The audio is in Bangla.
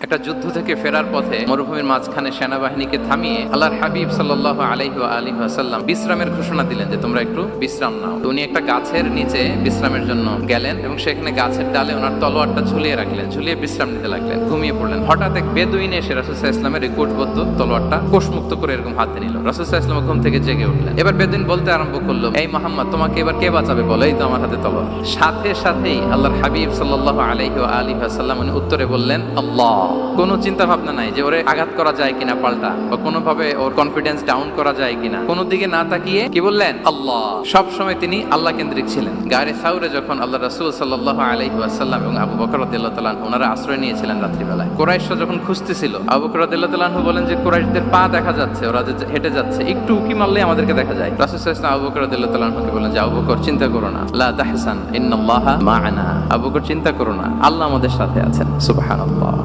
একটা যুদ্ধ থেকে ফেরার পথে মরুভূমির মাঝখানে সেনাবাহিনীকে থামিয়ে আল্লাহর হাবিব সাল্লাল্লাহু আলাইহি ওয়া আলিহি ওয়াসাল্লাম বিশ্রামের ঘোষণা দিলেন যে তোমরা একটু বিশ্রাম নাও। তো উনি একটা গাছের নিচে বিশ্রামের জন্য গেলেন এবং সেখানে গাছের ডালে ওনার তলোয়ারটা ঝুলিয়ে রাখলেন, ঝুলিয়ে বিশ্রাম নিতে লাগলেন, ঘুমিয়ে পড়লেন। হঠাৎ এক বেদুইন এসে রাসূল সাল্লাল্লাহু আলাইহি ওয়াসাল্লামের এই কোষবদ্ধ তলোয়ারটা কোষমুক্ত করে এরকম হাতে নিল। রাসূল সাল্লাল্লাহু আলাইহি ওয়াসাল্লাম ঘুম থেকে জেগে উঠলেন। এবার বেদুইন বলতে আরম্ভ করলো, এই মুহাম্মদ, তোমাকে এবার কে বাঁচাবে বলো, এই তো আমার হাতে তলোয়ার। সাথে সাথেই আল্লাহর হাবিব সাল্লাল্লাহু আলাইহি ওয়া আলিহি ওয়াসাল্লাম উনি উত্তরে বললেন, আল্লাহ। কোনো চিন্তা ভাবনা নাই যে ওরে আঘাত করা যায় কিনা পাল্টা, বা কোনোভাবে ওর কনফিডেন্স ডাউন করা যায় কিনা, কোনো দিকে না তাকিয়ে কি বললেন? আল্লাহ। সব সময় তিনি আল্লাহ কেন্দ্রিক ছিলেন। গায়ে সাউরে যখন আল্লাহ রাসূল সাল্লাল্লাহু আলাইহি ওয়াসাল্লাম এবং আবু বকর রাদিয়াল্লাহু তাআলা ওনারা আশ্রয় নিয়েছিলেন রাত্রিবেলায়, কুরাইশরা যখন খুঁজতেছিল, আবু বকর রাদিয়াল্লাহু তাআলা বলেন যে কুরাইশদের পা দেখা যাচ্ছে, ওরা যে হেঁটে যাচ্ছে, একটু উকি মারলে আমাদেরকে দেখা যায়। রাসূল সাল্লাল্লাহু আলাইহি ওয়াসাল্লাম আবু বকর রাদিয়াল্লাহু তাআলাকে বলেন যে আবু বকর, চিন্তা করো না, লা তাহসান, ইন্নাল্লাহা মা'ানা। আবু বকর, চিন্তা করো না, আল্লাহ আমাদের সাথে আছেন। সুবহানাল্লাহ।